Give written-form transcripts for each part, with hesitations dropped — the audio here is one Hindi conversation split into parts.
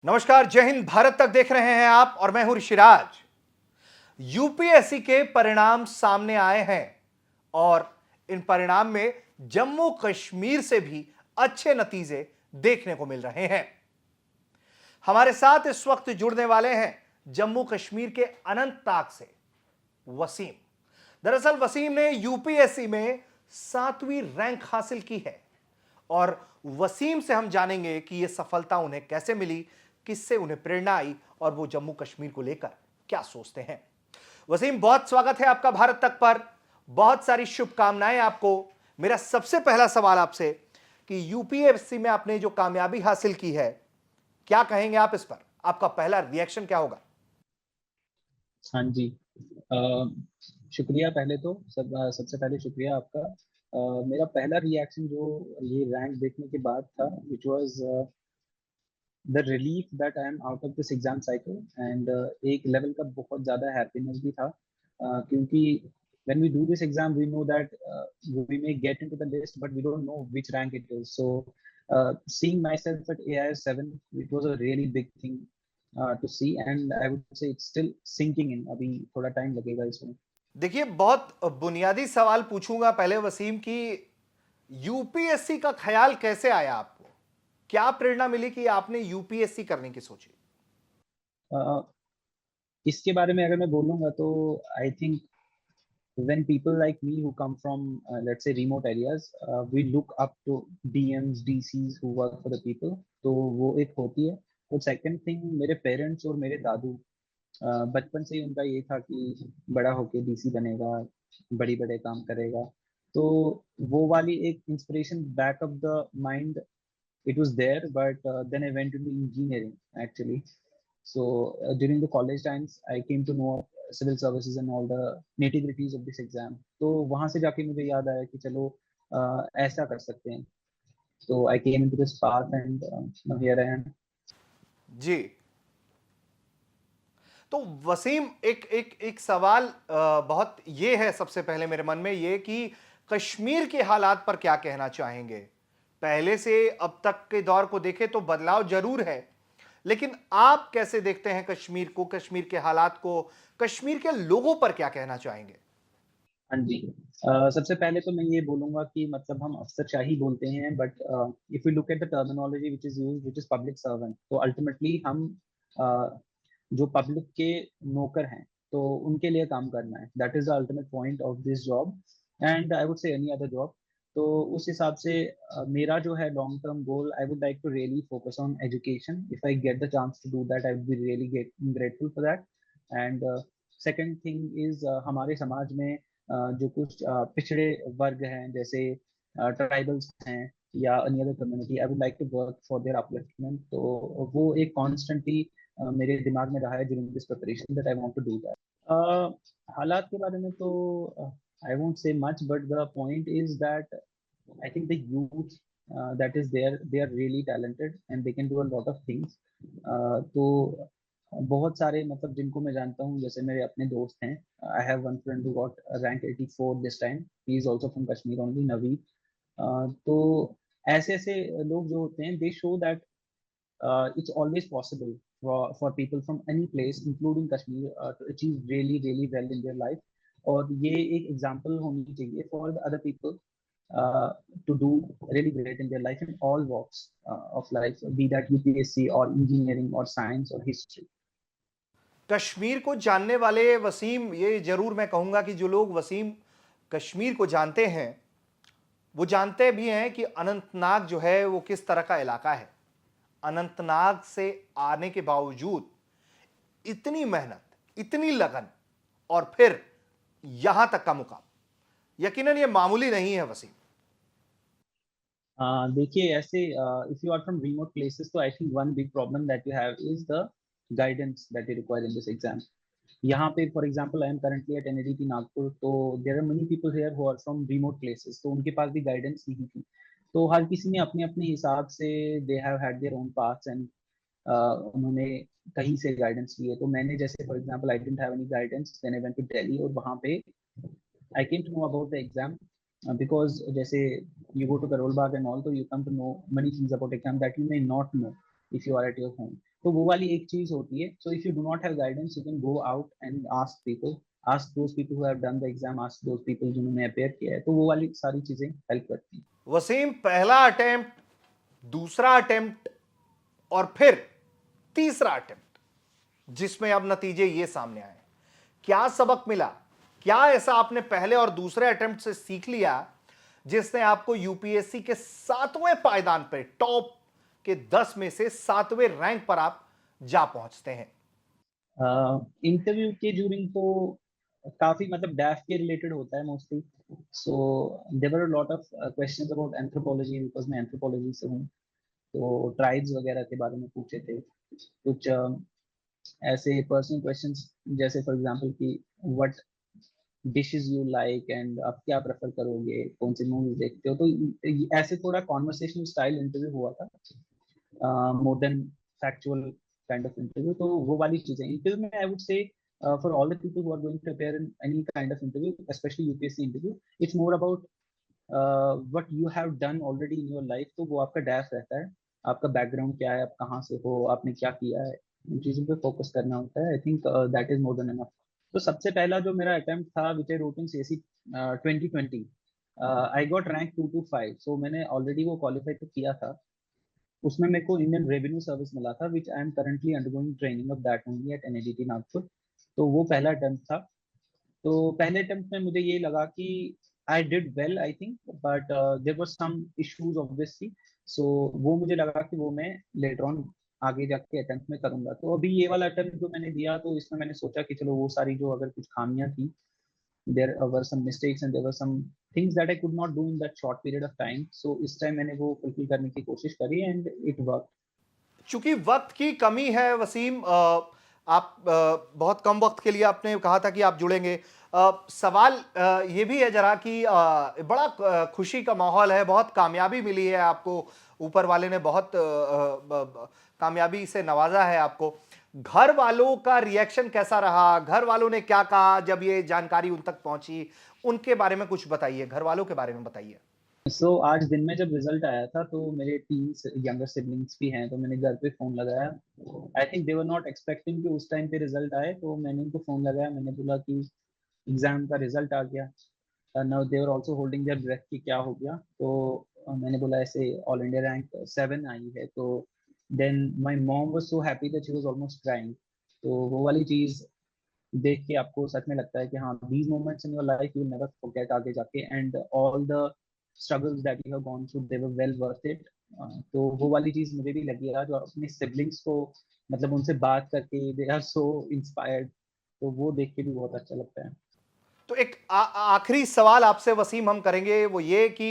नमस्कार, जय हिंद। भारत तक देख रहे हैं आप और मैं हूं ऋषिराज। यूपीएससी के परिणाम सामने आए हैं और इन परिणाम में जम्मू कश्मीर से भी अच्छे नतीजे देखने को मिल रहे हैं। हमारे साथ इस वक्त जुड़ने वाले हैं जम्मू कश्मीर के अनंतनाग से वसीम। दरअसल वसीम ने यूपीएससी में 7वीं रैंक हासिल की है और वसीम से हम जानेंगे कि यह सफलता उन्हें कैसे मिली, किससे उन्हें प्रेरणा आई और वो जम्मू कश्मीर को लेकर क्या सोचते हैं। वसीम, बहुत स्वागत है आपका भारत तक पर। बहुत सारी शुभकामनाएं आपको। मेरा सबसे पहला सवाल आपसे कि यूपीएससी में आपने जो कामयाबी हासिल की है, क्या कहेंगे आप इस पर? आपका पहला रिएक्शन क्या होगा? हाँ जी। अ, शुक्रिया। पहले तो सबसे पहले शुक्रिया आपका। मेरा पहला रिएक्शन जो ये रैंक देखने के बाद था, which was the relief that I am out of this exam cycle and एक लेवल का बहुत ज़्यादा हैप्पीनेस भी था, क्योंकि when we do this exam we know that we may get into the list but we don't know which rank it is. So seeing myself at AIS 7, it was a really big thing to see, and I would say it's still sinking in. अभी थोड़ा टाइम लगेगा इसमें। देखिए, बहुत बुनियादी सवाल पूछूंगा पहले वसीम की। यूपीएससी का ख्याल कैसे आया आपको? क्या प्रेरणा मिली कि आपने यूपीएससी करने की सोची? uh, इसके बारे में अगर मैं बोलूँगा तो I think when people like me who come from let's say remote areas, we look up to DMs DCs who work for the people, तो वो एक होती है। और सेकंड थिंग, मेरे पेरेंट्स और मेरे दादू बचपन से ही उनका ये था कि बड़ा होके डीसी बनेगा, बड़ी बड़े काम करेगा। तो वो वाली एक inspiration back of the mind, it was there, but then I went into engineering actually. So during the college times I came to know civil services and all the nitty-gritties of this exam. तो वहां से जाके मुझे याद आया कि चलो ऐसा कर सकते हैं। तो I came into this path and now here I am. जी। तो वसीम, एक एक एक सवाल बहुत ये है सबसे पहले मेरे मन में ये कि कश्मीर के हालात पर क्या कहना चाहेंगे? पहले से अब तक के दौर को देखें तो बदलाव जरूर है, लेकिन आप कैसे देखते हैं कश्मीर को, कश्मीर के हालात को, कश्मीर के लोगों पर क्या कहना चाहेंगे? हाँ जी। सबसे पहले तो मैं ये बोलूंगा कि मतलब हम अफसरशाही बोलते हैं, but if you look at the terminology which is used, which is public servant, तो अल्टीमेटली हम जो पब्लिक के नौकर हैं, तो उनके लिए काम करना है। That is the ultimate point of this job and I would say any other job. तो उस हिसाब से मेरा जो है long term goal, I would like to really focus on education. If I get the chance to do that, I would be really grateful for that. And second thing is, हमारे समाज में जो कुछ पिछड़े वर्ग हैं, जैसे ट्राइबल्स हैं या any other community, I would like to work for their upliftment. तो वो एक constantly मेरे दिमाग में रहा है during this preparation that I want to do that. हालात के बारे में तो I won't say much, but the point is that I think the youth that is there, they are really talented and they can do a lot of things. तो बहुत सारे मतलब जिनको मैं जानता हूँ, जैसे मेरे अपने दोस्त हैं। I have one friend who got rank 84 this time. He is also from Kashmir only, Naveed. तो ऐसे ऐसे लोग जो होते हैं, दे show that it's always possible for people from any place including Kashmir to achieve really really well in their life. और ये एक एग्जांपल होनी चाहिए for the other people uh, to do really great in their life in all walks of life, be that UPSC or engineering or science or history. Kashmir को जानने वाले वसीम, ये जरूर मैं कहूंगा कि जो लोग वसीम कश्मीर को जानते हैं वो जानते भी हैं कि अनंतनाग जो है वो किस तरह का इलाका है। अनंतनाग से आने के बावजूद इतनी मेहनत, इतनी लगन और फिर यहां तक का मुकाम, यकीनन ये मामूली नहीं है वसीम। देखिए ऐसे, if you are from remote places, तो I think one big problem that you have is the guidance that you require in this exam. यहाँ पे for example I am currently at NIT Nagpur, तो there are many people here who are from remote places, तो उनके पास भी गाइडेंस नहीं थी। तो हर किसी ने अपने अपने हिसाब से, they have had their own paths and उन्होंने कहीं से गाइडेंस लिए। तो मैंने जैसे for example I didn't have any guidance, then I went to Delhi, और वहाँ पे I came to know about the exam because जैसे you go to Karol Bagh and all, तो you come to know many things about exam that you may not know if you are at your home. तो वो वाली एक चीज होती है. So if you do not have guidance, you can go out and ask people, ask those people who have done the exam, ask those people जिन्होंने अपेयर किया है. तो वो वाली सारी चीजें हेल्प करती हैं. वसीम, पहला अटेम्प्ट, दूसरा अटेम्प्ट और फिर तीसरा अटेम्प्ट जिसमें अब नतीजे ये सामने आए, क्या सबक मिला? क्या ऐसा आपने पहले और दूसरे अटेम्प्ट से सीख लिया जिसने आपको यूपीएससी के 7वें पायदान पे, टॉप के 10 में से 7वें रैंक पर आप जा पहुंचते हैं? इंटरव्यू के ड्यूरिंग तो काफी मतलब डैफ के रिलेटेड होता है mostly. So there were a lot of questions about anthropology, because मैं एंथ्रोपोलॉजी से हूँ. तो ट्राइब्स वगैरह के बारे में पूछे थे कुछ. ऐसे पर्सनल क्वेश्चंस जैसे फॉर एग्जांपल कि what dishes you like and आप क्या प्रेफर करोगे, कौन सी मूवीज देखते हो. तो ऐसे थोड़ा कॉन्वर्सेशनल स्टाइल इंटरव्यू हुआ था, more than factual kind of interview. तो वो वाली चीजें इंटरव्यू में I would say for all the people who are going to appear in any kind of interview, especially UPSC interview, it's more about what you have done already in your life. तो वो आपका डैश रहता है, आपका बैकग्राउंड क्या है, आप कहाँ से हो, आपने क्या किया है, इन चीज़ों पे फोकस करना होता है. I think that is more than enough. तो सबसे पहला जो मेरा अटेम्प्ट था which I wrote in CSC 2020, I got rank 225. So मैंने ऑलरेडी वो क्वालिफाई तो किया था. उसमें मेरे को इंडियन रेवेन्यू सर्विस मिला था, which I am currently undergoing training of that only at NITT Nagpur. तो वो पहला अटेम्प्ट था. तो पहले अटेम्प्ट में मुझे ये लगा कि I did well I think, but there were some issues obviously. So वो मुझे लगा कि वो मैं लेटर ऑन आगे जाके अटेम्प्ट में करूंगा. तो अभी ये वाला अटेम्प्ट जो मैंने दिया, तो इसमें मैंने सोचा कि चलो वो सारी जो अगर कुछ खामियां थी, there were some mistakes and there were some things that I could not do in that short period of time. So इस टाइम मैंने वो फुलफिल करने की कोशिश करी एंड इट वर्क. चूंकि वक्त की कमी है वसीम, आप बहुत कम वक्त के लिए आपने कहा था कि आप जुड़ेंगे। सवाल ये भी है जरा कि बड़ा खुशी का माहौल है, बहुत कामयाबी मिली है आपको, ऊपर वाले ने बहुत कामयाबी से नवाजा है आपको। घर वालों का रिएक्शन कैसा रहा? घर वालों ने क्या कहा जब ये जानकारी उन तक पहुंची? उनके बारे में कुछ बताइए, घर वालों के बारे में बताइए। सो आज दिन में जब रिजल्ट आया था, तो मेरे 3 यंगर सिबलिंग्स भी हैं, तो मैंने घर पे फोन लगाया. I think they were not expecting कि उस टाइम पे रिजल्ट आए. तो मैंने उनको फोन लगाया, मैंने बोला कि एग्जाम का रिजल्ट आ गया. Now they were also holding their breath कि क्या हो गया. तो मैंने बोला ऐसे ऑल इंडिया रैंक 7 आई है. तो then my mom was so happy that she was almost crying. तो वो वाली चीज देख के आपको सच में लगता है कि हाँ, these moments in your life you will never forget आगे जाके, and all the struggles that you have gone through, they were well worth it. तो वो वाली चीज मुझे भी लगी यार, जो अपने सिबलिंग्स को मतलब उनसे बात करके दे आर सो इंस्पायर्ड. तो वो देख के भी बहुत अच्छा लगता है. तो एक आखिरी सवाल आपसे वसीम हम करेंगे, वो ये कि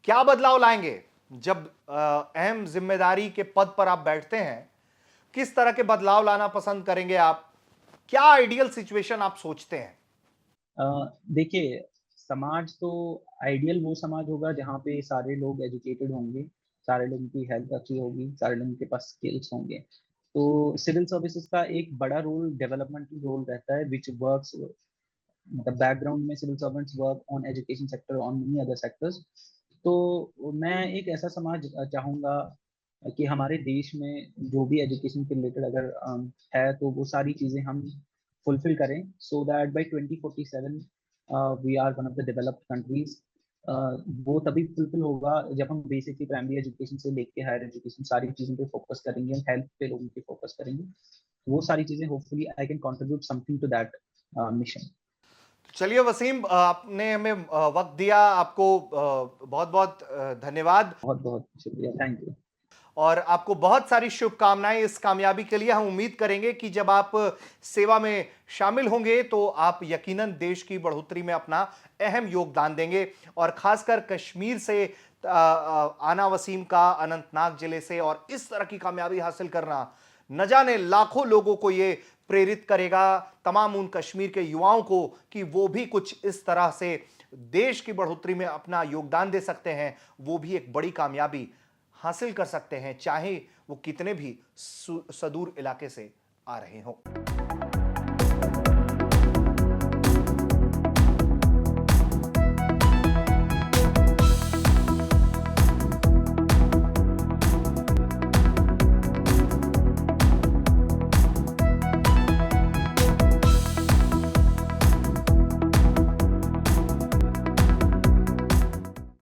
क्या बदलाव लाएंगे जब अहम जिम्मेदारी के पद पर आप बैठते हैं? किस तरह के बदलाव लाना पसंद करेंगे आप? क्या आइडियल सिचुएशन आप सोचते हैं? देखिए, समाज तो आइडियल वो समाज होगा जहाँ पे सारे लोग एजुकेटेड होंगे, सारे लोगों की हेल्थ अच्छी होगी, सारे लोगों के पास स्किल्स होंगे. तो सिविल सर्विसेज का एक बड़ा रोल डेवलपमेंटल रोल रहता है, विच वर्क्स मतलब बैकग्राउंड में civil servants work on education sector, on many other sectors. तो मैं एक ऐसा समाज चाहूँगा कि हमारे देश में जो भी एजुकेशन के रिलेटेड अगर है, तो वो सारी चीज़ें हम फुलफिल करें, so that by 2047 we are one of the developed countries. वो तभी फुलफिल होगा जब हम बेसिकली प्राइमरी एजुकेशन से लेके हायर एजुकेशन सारी चीज़ों पे फोकस करेंगे, हेल्थ पे लोगों पे फोकस करेंगे. वो सारी चीज़ें hopefully I can contribute something to that mission. चलिए वसीम, आपने हमें वक्त दिया, आपको बहुत बहुत धन्यवाद। बहुत बहुत शुक्रिया, थैंक यू. और आपको बहुत सारी शुभकामनाएं इस कामयाबी के लिए। हम उम्मीद करेंगे कि जब आप सेवा में शामिल होंगे तो आप यकीनन देश की बढ़ोतरी में अपना अहम योगदान देंगे। और खासकर कश्मीर से आना वसीम का, अनंतनाग जिले से, और इस तरह की कामयाबी हासिल करना न जाने लाखों लोगों को ये प्रेरित करेगा, तमाम उन कश्मीर के युवाओं को, कि वो भी कुछ इस तरह से देश की बढ़ोतरी में अपना योगदान दे सकते हैं। वो भी एक बड़ी कामयाबी हासिल कर सकते हैं, चाहे वो कितने भी सुदूर इलाके से आ रहे हों।